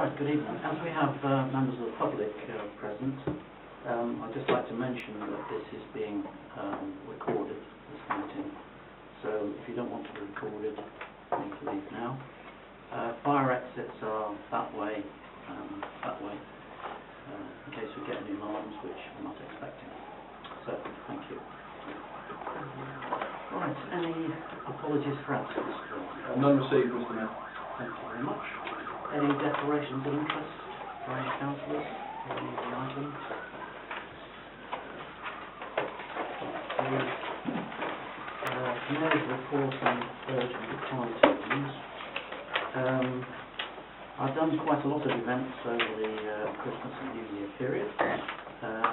Right, good evening. As we have members of the public present, I'd just like to mention that this is being recorded, this meeting. So if you don't want to be recorded, you need to leave now. Fire exits are that way, in case we get any alarms, which we're not expecting. So, thank you. Right, any apologies for absence? None received, Mr. Mayor. Thank you very much. Any declarations of interest by any councillors for any of the items? Mayor's report on urgent items. I've done quite a lot of events over the Christmas and New Year period.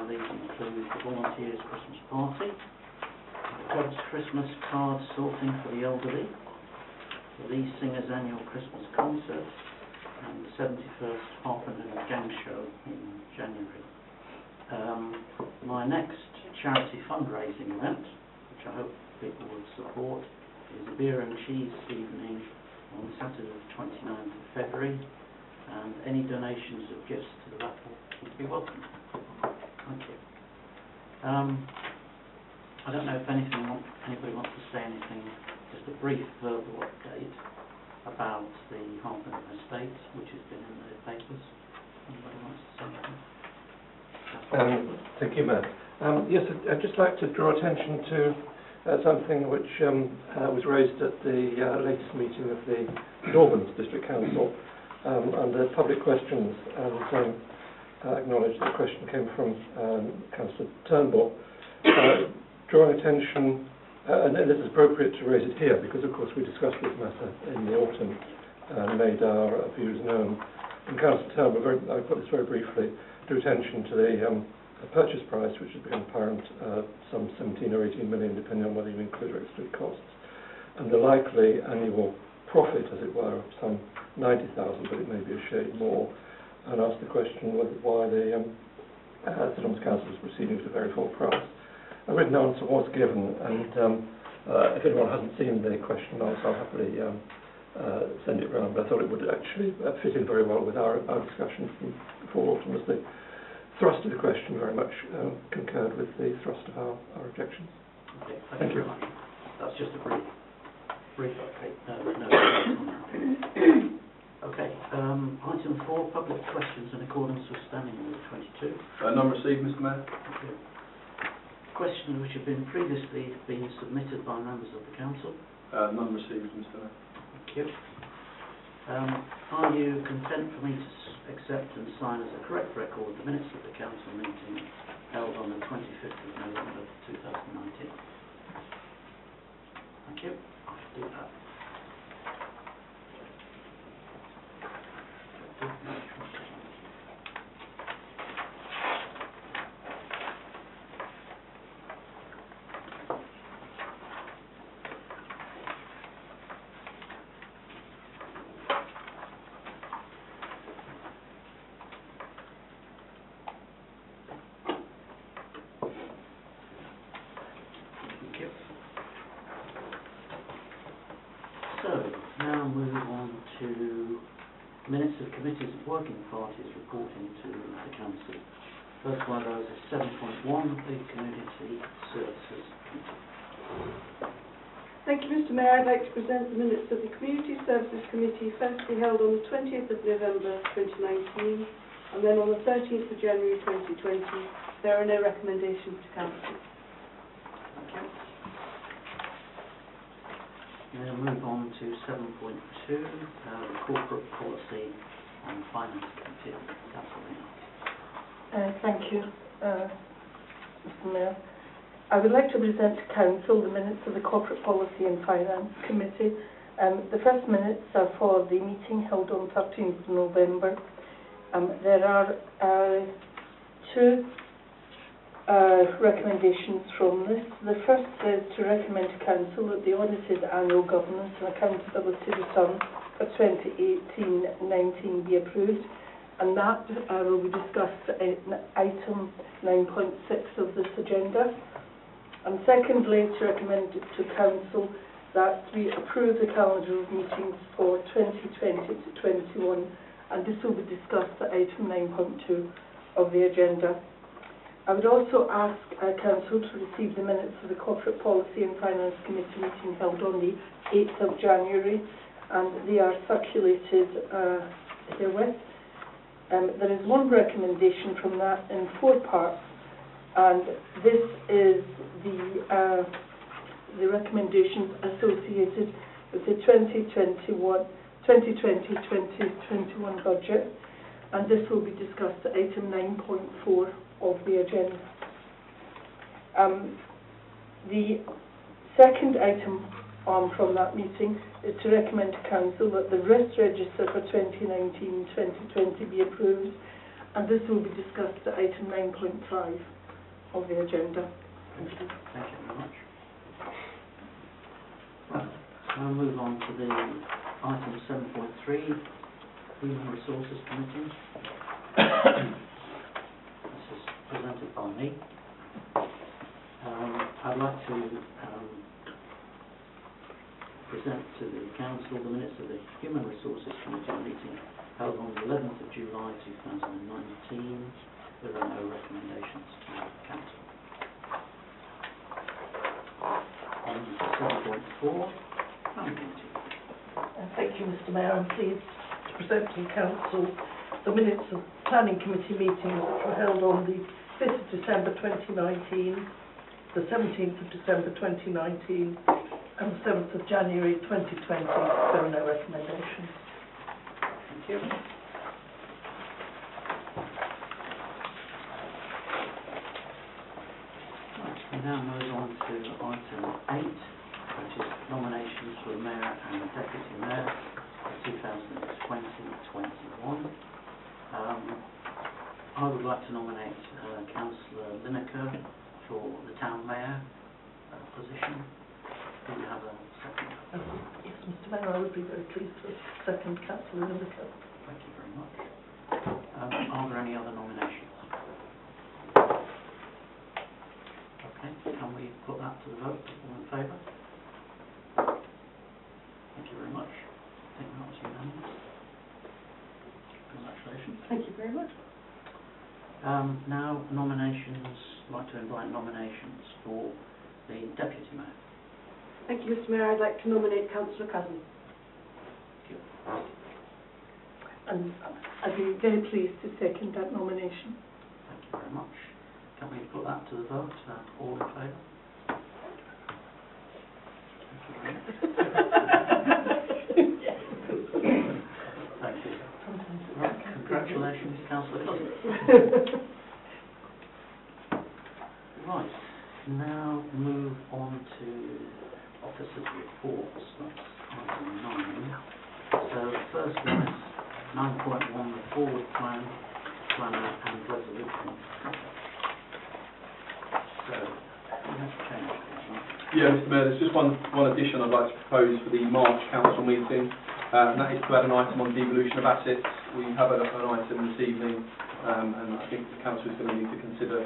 These include the Volunteers Christmas Party, the Club's Christmas card sorting for the elderly, the Lee Singers Annual Christmas Concert, and the 71st Harpenden Gang Show in January. My next charity fundraising event, which I hope people will support, is a beer and cheese evening on Saturday the 29th of February, and any donations of gifts to the raffle would be welcome. Thank you. I don't know if anybody wants to say anything, just a brief verbal update about the Harpenden Estate, which has been in the papers. Anybody wants to say anything? Thank you, Matt. Yes, I'd just like to draw attention to something which was raised at the latest meeting of the Northern District Council under public questions, and acknowledge that the question came from Councillor Turnbull, drawing attention. And this is appropriate to raise it here because, of course, we discussed this matter in the autumn and made our views known. And Councillor Turnbull, I put this very briefly, drew attention to the purchase price, which has become apparent, some 17 or 18 million, depending on whether you include or exclude costs, and the likely annual profit, as it were, of some 90,000, but it may be a shade more, and asked the question why the St Albans Council was proceeding at a very full price. A written answer was given, and if anyone hasn't seen the question and answer, I'll happily send it round, but I thought it would actually fit in very well with our discussion from before autumn, as the thrust of the question very much concurred with the thrust of our objections. Okay, thank you very much. That's just a brief update. Okay, item 4, public questions in accordance with Standing Order 22. None received, Mr. Mayor. Thank you. Questions which have been previously submitted by members of the council? None received, Mr. Mayor. Thank you. Are you content for me to accept and sign as a correct record the minutes of the council meeting held on the 25th of November 2019? Thank you. I'll do that. So, now move on to minutes of committees and working parties reporting to the council. First one of those is 7.1, the Community Services Committee. Thank you, Mr. Mayor. I'd like to present the minutes of the Community Services Committee, firstly held on the 20th of November 2019 and then on the 13th of January 2020. There are no recommendations to council. Thank you. We'll move on to 7.2, the Corporate Policy and Finance Committee. Councillor Maynard. Thank you, Mr. Mayor. I would like to present to Council the minutes of the Corporate Policy and Finance Committee. The first minutes are for the meeting held on 13th of November. There are two recommendations from this. The first is to recommend to Council that the audited annual governance and accountability return for 2018-19 be approved, and that will be discussed in item 9.6 of this agenda. And secondly, to recommend to Council that we approve the calendar of meetings for 2020 to 21 and this will be discussed at item 9.2 of the agenda. I would also ask Council to receive the minutes of the Corporate Policy and Finance Committee meeting held on the 8th of January, and they are circulated herewith. There is one recommendation from that in 4 parts, and this is the recommendations associated with the 2020-2021 budget, and this will be discussed at item 9.4 of the agenda. The second item from that meeting is to recommend to Council that the RIS register for 2019-2020 be approved, and this will be discussed at item 9.5 of the agenda. Thank you. Thank you very much. Right, so I'll move on to the item 7.3, Human Resources Committee. This is presented by me. I'd like to present to the Council the minutes of the Human Resources Committee meeting held on the 11th of July 2019. There are no recommendations to the Council. On 7.4, Planning Committee. Thank you, Mr Mayor. I'm pleased to present to the Council the minutes of Planning Committee meetings which were held on the 5th of December 2019, the 17th of December 2019 and the 7th of January 2020. There are no recommendations. Thank you. Right, we now move on to item 8, which is nominations for the Mayor and Deputy Mayor for 2020-21. I would like to nominate Councillor Lineker for the Town Mayor position. Do you have a second? Yes, Mr Mayor, I would be very pleased to second Councillor Lineker. Thank you very much. Are there any other nominations? Okay, can we put that to the vote? All in favour? Thank you very much. I think that was unanimous. Congratulations. Thank you very much. Now nominations, I'd like to invite nominations for the Deputy Mayor. Thank you, Mr Mayor. I'd like to nominate Councillor Cousin. Thank you. And I'd be very pleased to second that nomination. Thank you very much. Can we put that to the vote? All in favour? Thank you very much. Thank you. Right, congratulations, Councillor Cousin. Right, now move on to Officers' Reports. That's item 9. So the first one is 9.1, the Forward Plan, Planner and Resolution. So, we have to change that. Yeah, Mr Mayor, there's just one addition I'd like to propose for the March Council meeting, and that is to add an item on devolution of assets. We have an item this evening, and I think the Council is going to need to consider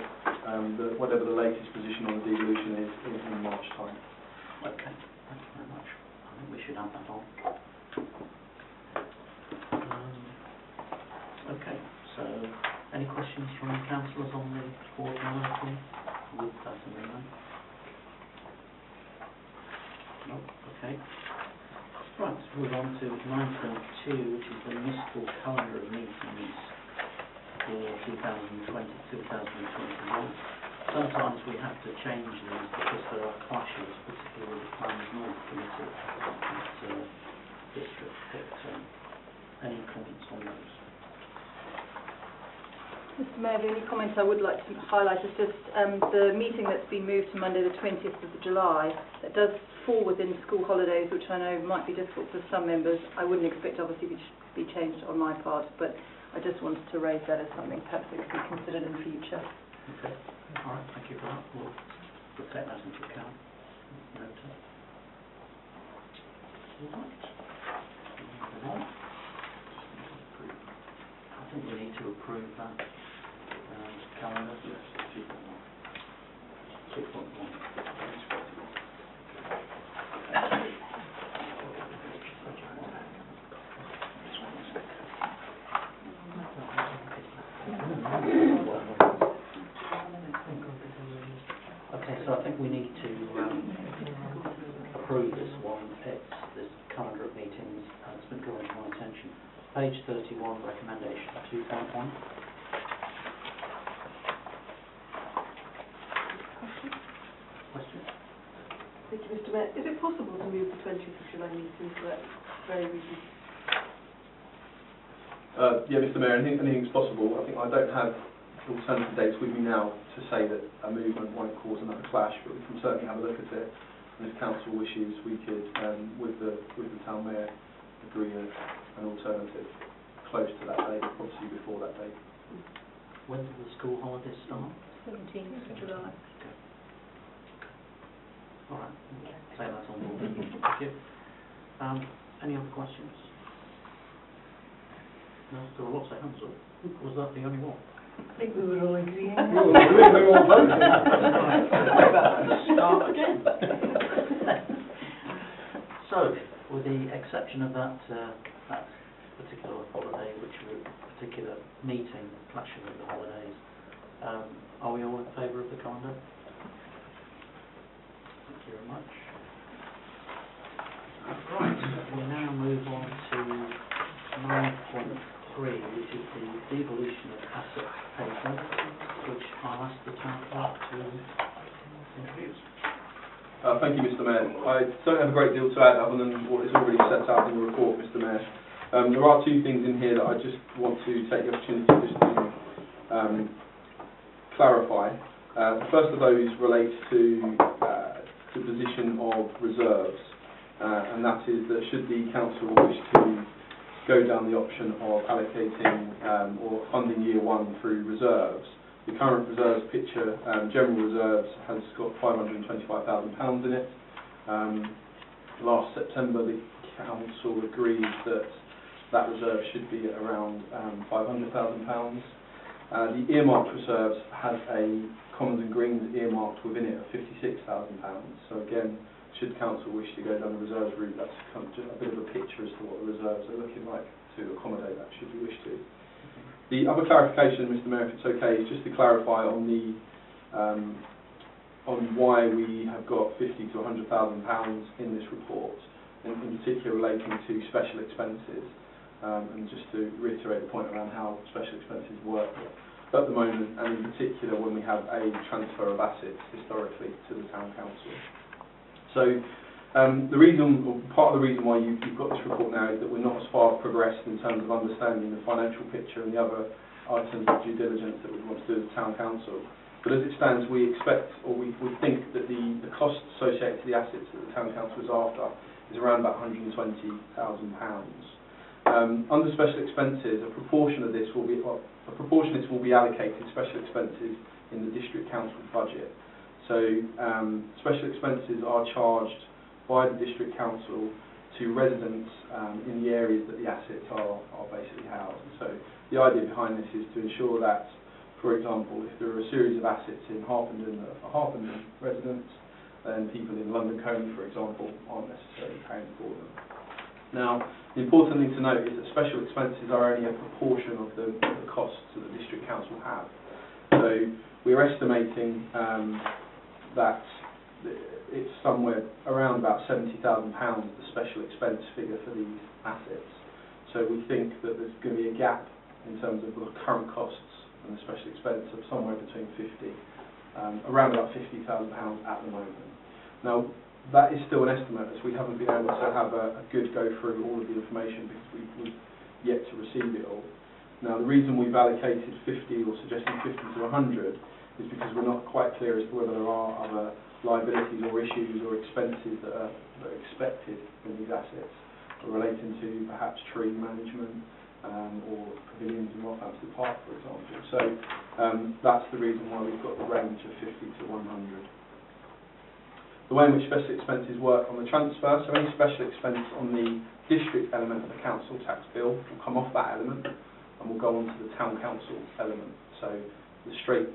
whatever the latest position on the devolution is in March time. Okay, thank you very much. I think we should add that on. Okay, so any questions from the councillors on the Forward Plan article with that amendment? No? Okay. Right, move on to 9.2, which is the municipal calendar of meetings for 2020-2021. Sometimes we have to change these because there are clashes, particularly with the Plans North Committee at District 15. Any comments on those? Mr Mayor, the only comment I would like to highlight is just the meeting that's been moved to Monday the 20th of July. That does fall within school holidays, which I know might be difficult for some members. I wouldn't expect obviously to be changed on my part, but I just wanted to raise that as something perhaps that could be considered in the future. Okay. All right, thank you for that. We'll take that into account. Noted. All right. Moving on. I think we need to approve that calendar. Yes, 2.1. 2.1. it's this calendar of meetings that's been drawn to my attention. Page 31, recommendation 2.1. Questions? Thank you, Mr Mayor. Is it possible to move the 20th of July meeting for that very reason? Yeah, Mr Mayor, anything's possible. I think I don't have alternative dates with me now to say that a movement won't cause another clash, but we can certainly have a look at it. And if council wishes, we could, with the town mayor, agree an alternative close to that date, obviously before that date. When do the school holidays start? 17th of July. Okay. All right, say that on board. Thank you. Any other questions? No, there were lots of hands up. Was that the only one? I think we were all agreeing. We were all voting. Start again. So, with the exception of that particular holiday, which was a particular meeting clashing with the holidays, are we all in favour of the calendar? Thank you very much. Right, we now move on to 9.3, which is the devolution of asset paper, which I'll ask the town clerk to introduce. Thank you, Mr Mayor. I don't have a great deal to add other than what is already set out in the report, Mr Mayor. There are two things in here that I just want to take the opportunity just to clarify. The first of those relates to the position of reserves, and that is that should the council wish to go down the option of allocating or funding year one through reserves, the current reserves picture, general reserves, has got £525,000 in it. Last September the council agreed that reserve should be at around £500,000. The earmarked reserves has a Commons and Greens earmarked within it of £56,000. So again, should council wish to go down the reserves route, that's kind of just a bit of a picture as to what the reserves are looking like to accommodate that, should you wish to. The other clarification, Mr Mayor, if it's okay, is just to clarify on the on why we have got £50,000 to £100,000 in this report, in particular relating to special expenses, and just to reiterate the point around how special expenses work at the moment, and in particular when we have a transfer of assets historically to the town council. So the reason, or part of the reason why you've got this report now is that we're not as far progressed in terms of understanding the financial picture and the other items of due diligence that we want to do as a town council. But as it stands, we expect, or we think that the cost associated to the assets that the town council is after is around about £120,000. Under special expenses, a proportion of this will be allocated special expenses in the district council budget. So special expenses are charged by the district council to residents in the areas that the assets are basically housed. So the idea behind this is to ensure that, for example, if there are a series of assets in Harpenden that are for Harpenden residents, then people in London Colney, for example, aren't necessarily paying for them. Now, the important thing to note is that special expenses are only a proportion of the costs that the district council have. So we're estimating that it's somewhere around about £70,000, the special expense figure for these assets. So we think that there's going to be a gap in terms of the current costs and the special expense of somewhere between around about £50,000 at the moment. Now, that is still an estimate, as we haven't been able to have a good go through all of the information because we've yet to receive it all. Now, the reason we've allocated 50 or suggesting 50 to 100 is because we're not quite clear as to whether there are other liabilities or issues or expenses that are expected in these assets relating to perhaps tree management or pavilions in Rockhampton Park, for example. So that's the reason why we've got the range of 50 to 100. The way in which special expenses work on the transfer, so any special expense on the district element of the council tax bill will come off that element and will go on to the town council element. So the straight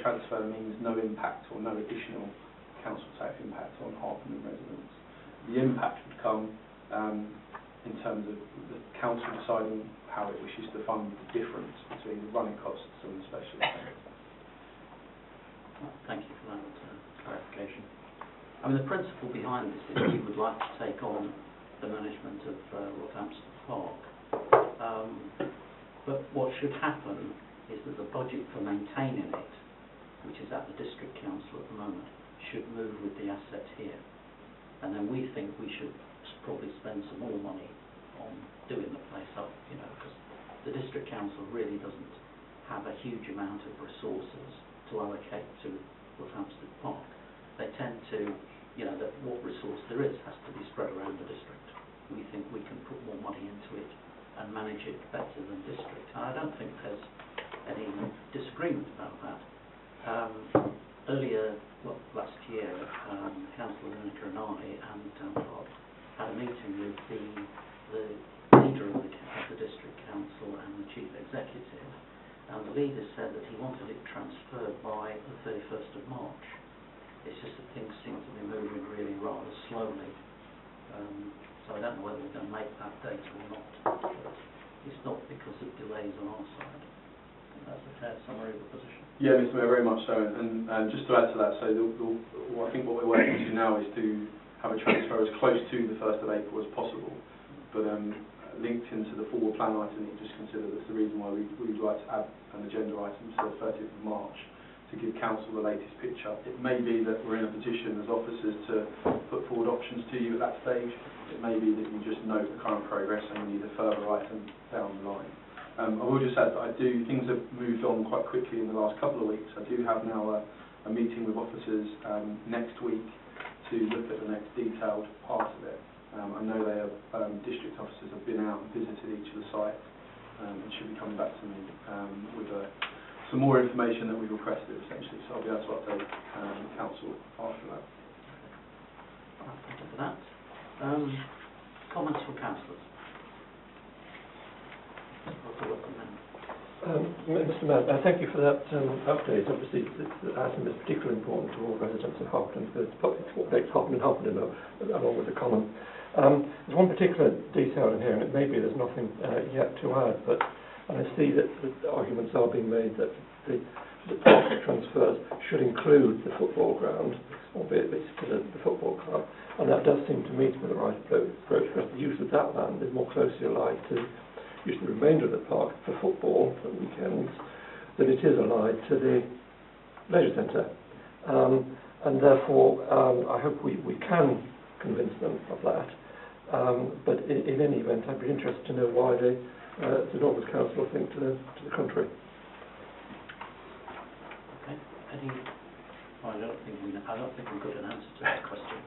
transfer means no impact or no additional council tax impact on Harpenden residents. The impact would come in terms of the council deciding how it wishes to fund the difference between the running costs and the special expense. Thank you for that clarification. I mean, the principle behind this is we would like to take on the management of Rockhampton Park. But what should happen is that the budget for maintaining it, which is at the district council at the moment, should move with the asset here. And then we think we should probably spend some more money on doing the place up, you know, because the district council really doesn't have a huge amount of resources to allocate to Rockhampton Park. They tend to, you know, that what resource there is has to be spread around the district. We think we can put more money into it and manage it better than district. And I don't think there's any disagreement about that. Earlier, well, last year, Councillor Lineker and I and Town Clerk had a meeting with the leader of the district council and the chief executive, and the leader said that he wanted it transferred by the 31st of March. It's just that things seem to be moving really rather slowly. So I don't know whether we're going to make that date or not. But it's not because of delays on our side. I think that's a fair summary of the position. Yeah, Mr Mayor, very much so. And just to add to that, so I think what we're working to now is to have a transfer as close to the 1st of April as possible. But linked into the forward plan item that you just considered, that's the reason why we'd like to add an agenda item to the 30th of March to give Council the latest picture. It may be that we're in a position as officers to put forward options to you at that stage. It may be that you just note the current progress and you need a further item down the line. I will just add that things have moved on quite quickly in the last couple of weeks. I do have now a meeting with officers next week to look at the next detailed part of it. I know district officers have been out and visited each of the sites and should be coming back to me with some more information that we requested, essentially. So I'll be able to update Council after that. Thank you for that. Comments from councillors? Mr Mayor, thank you for that update. Obviously, the item is particularly important to all residents of Harpenden, because it's what makes Harpenden Harpenden, along with the common. There's one particular detail in here, and it may be there's nothing yet to add, but I see that the arguments are being made that the transfers should include the football ground, albeit it's to the football club, and that does seem to me to be the right approach, because the use of that land is more closely allied to use the remainder of the park for football at weekends than it is allied to the leisure centre. And therefore, I hope we can convince them of that. But in any event, I'd be interested to know why the Northwest Council think to the contrary. Okay. I don't think we've got an answer to that question.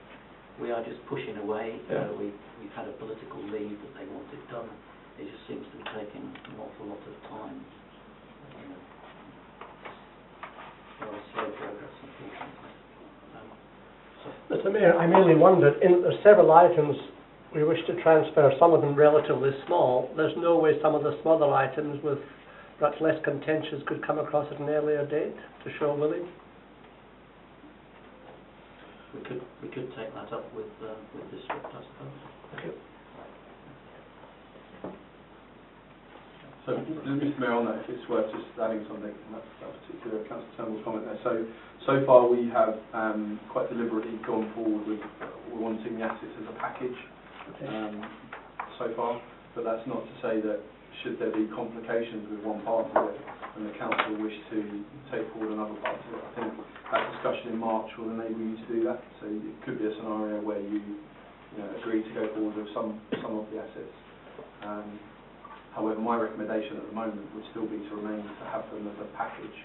We are just pushing away. Yeah. We've had a political lead that they want it done. It just seems to be taking an awful lot of time. Very slow progress, unfortunately. Mr Mayor, I merely wondered, there's several items we wish to transfer, some of them relatively small. There's no way some of the smaller items with perhaps less contentious could come across at an earlier date to show willing? We could take that up with district, I suppose. Okay. So, Mr Mayor, on that, if it's worth just adding something, and that particular Councillor Turnbull's comment there. So far we have quite deliberately gone forward with wanting the assets as a package so far, but that's not to say that should there be complications with one part of it and the Council wish to take forward another part of it, I think that discussion in March will enable you to do that. So it could be a scenario where you agree to go forward with some of the assets. However, my recommendation at the moment would still be to have them as a package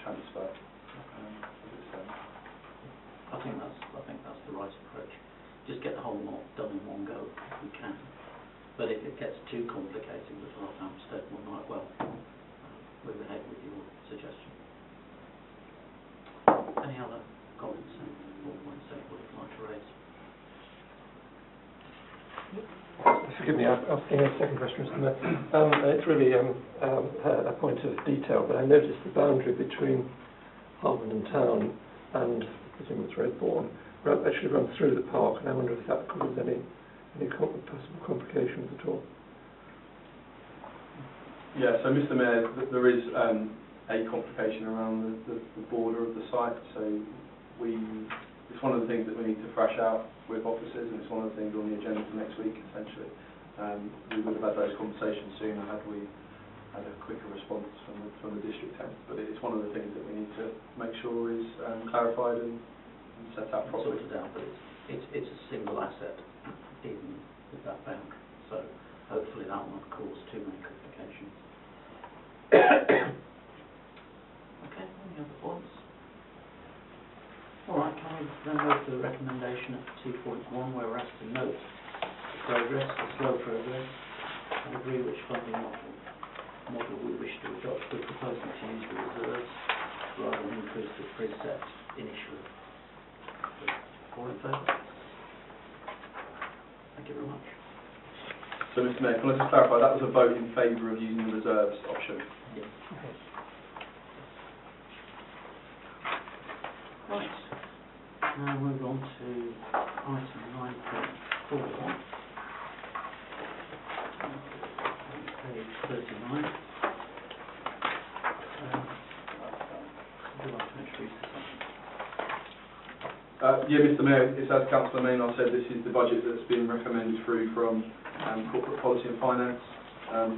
transfer. I think that's the right approach. Just get the whole lot done in one go if we can. But if it gets too complicated with Rockhampstead, we might well move ahead with your suggestion. Any other comments or points anybody would like to raise? Forgive me, asking a second question, Mr Mayor. It's really a point of detail, but I noticed the boundary between Harpenden Town and, I presume it's Redbourne, actually runs through the park, and I wonder if that causes any possible complications at all. Yeah, so Mr Mayor, there is a complication around the border of the site, so we it's one of the things that we need to thrash out with officers, and it's one of the things on the agenda for next week, essentially. We would have had those conversations sooner had we had a quicker response from the district head, but it's one of the things that we need to make sure is clarified and set out properly. Sorted out, but it's a single asset even with that boundary, so hopefully that won't cause too many complications. Okay, any other points? All right, can we then move to the recommendation at 2.1 where we're asked to note the progress, the slow progress, and agree which funding model we wish to adopt. We're proposing to use the reserves rather than increase the precept initially. All in favour? Thank you very much. So, Mr. Mayor, can I just clarify, that was a vote in favour of using the reserves option? Yes. Right. Now move on to item 9.4. Page 39. Would you like to introduce this one? Yeah, Mr. Mayor, it's as Councillor Maynard said, this is the budget that's been recommended through from Corporate Policy and Finance.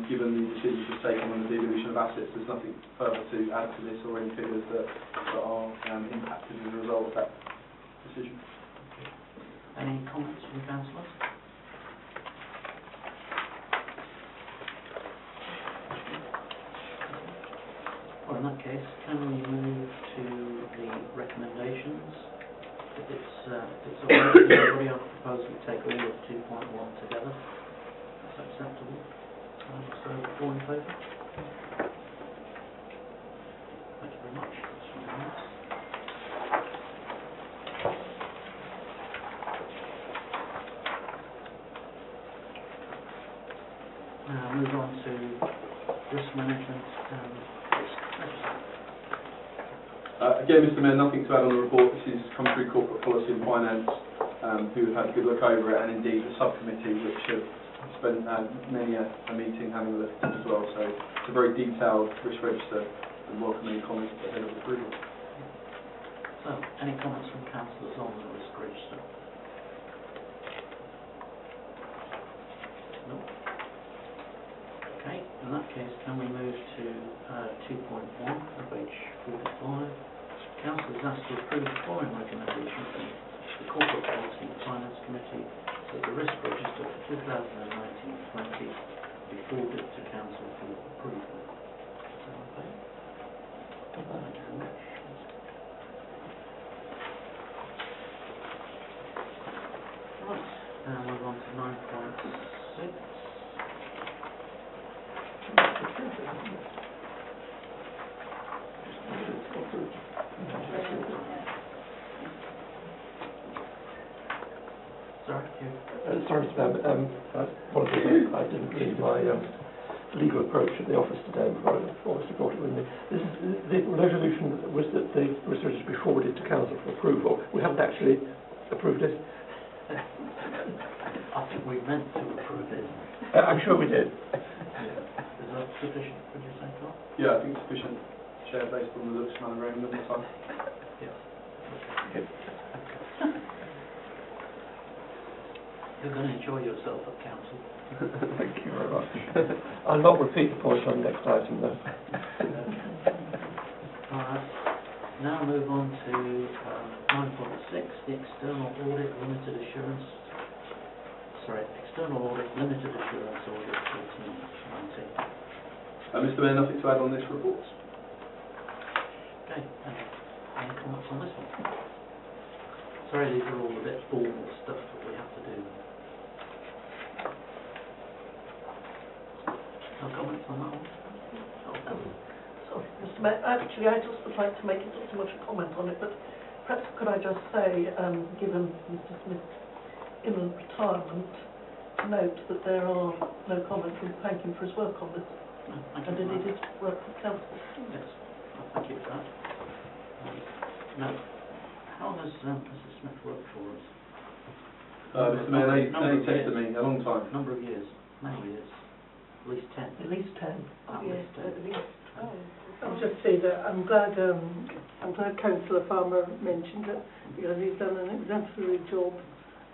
Given the decisions we've taken on the devolution of assets, there's nothing further to add to this or any figures that are impacted as a result of that decision. Any comments from councillors? Well, in that case, can we move to the recommendations? If it's all right, everybody, I'll propose we take all of 2.1 together. That's acceptable. So, all in favour? Thank you very much. That's unanimous. Now move on to risk management and risk register. Again, Mr. Mayor, nothing to add on the report. This is come through Corporate Policy and Finance, who have had a good look over it, and indeed the subcommittee, which have spent many a meeting having a look at it as well. So it's a very detailed risk register, and welcome any comments ahead of approval. So, any comments from councillors on the risk register? No? Okay, in that case, can we move to 2.1 on page 45? Council is asked to approve the following recommendation from the Corporate Policy and Finance Committee that the risk register for 2019-20 be forwarded to Council for approval. Is that okay? Thank you very much. Right, now move on to 9.6. Sorry, Sorry, Mr. Apologies, I didn't read my legal approach at the office today before I obviously brought it with me. The resolution was that the research be forwarded to Council for approval. We haven't actually approved it. I think we meant to approve it. I'm sure we did. Is that sufficient, would you say, Carl? Yeah, I think sufficient, Chair, based on the looks, smell and raiment at the time. Yes. Okay. You're going to enjoy yourself at Council. Thank you very much. I'll not repeat the point on the next item, though. All right. Now move on to 9.6, the External Audit Limited Assurance. External Audit Limited Assurance Audit 14/19. Mr. Mayor, nothing to add on this report. Okay. Any comments on this one? Sorry, these are all a bit formal stuff that we have to do. No comments on that one? Sorry, Mr. Mayor, actually I just would like to make not so much a comment on it, but perhaps could I just say, given Mr. Smith's imminent retirement, note that there are no comments and thank him for his work on this. No, thank And you. indeed his work with council. Yes, well, thank you for that. No. How has Mrs. Smith worked for us? Mr. Mayor, they tested me a long time. Number of years, many years, at least 10. At least 10. At Yes, least 10. at least 12. I'll just say that I'm glad Councillor Farmer mentioned it, because he's done an exemplary job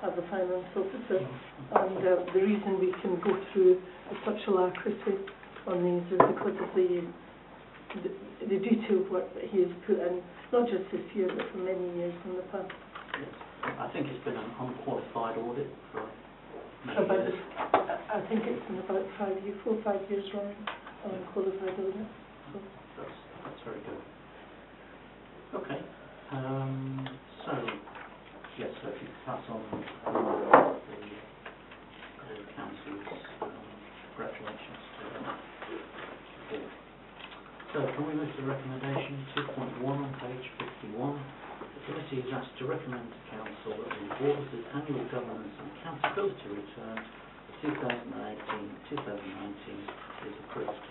as a finance officer, and the reason we can go through with such alacrity on these is because of the detailed work that he has put in, not just this year, but for many years in the past. Yes. I think it's been an unqualified audit for many About, years. I think it's in about 4 or 5 years running, unqualified audit. So. That's very good. Okay. So, yes, so if you could pass on the council's congratulations to them. So, can we move to recommendation 2.1 on page 51? The committee is asked to recommend to council that the auditor's annual governance and accountability return for 2018-2019 is approved.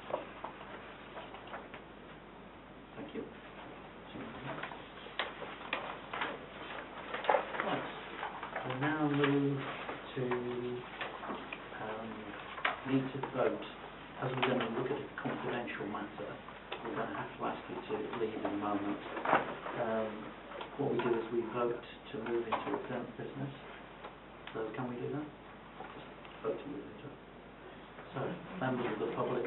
Thank you. Right. We'll now move to need to vote. As we're going to look at a confidential matter, we're going to have to ask you to leave in a moment. What we do is we vote to move into exempt business. So can we do that? Just vote to move into it. So, members of the public,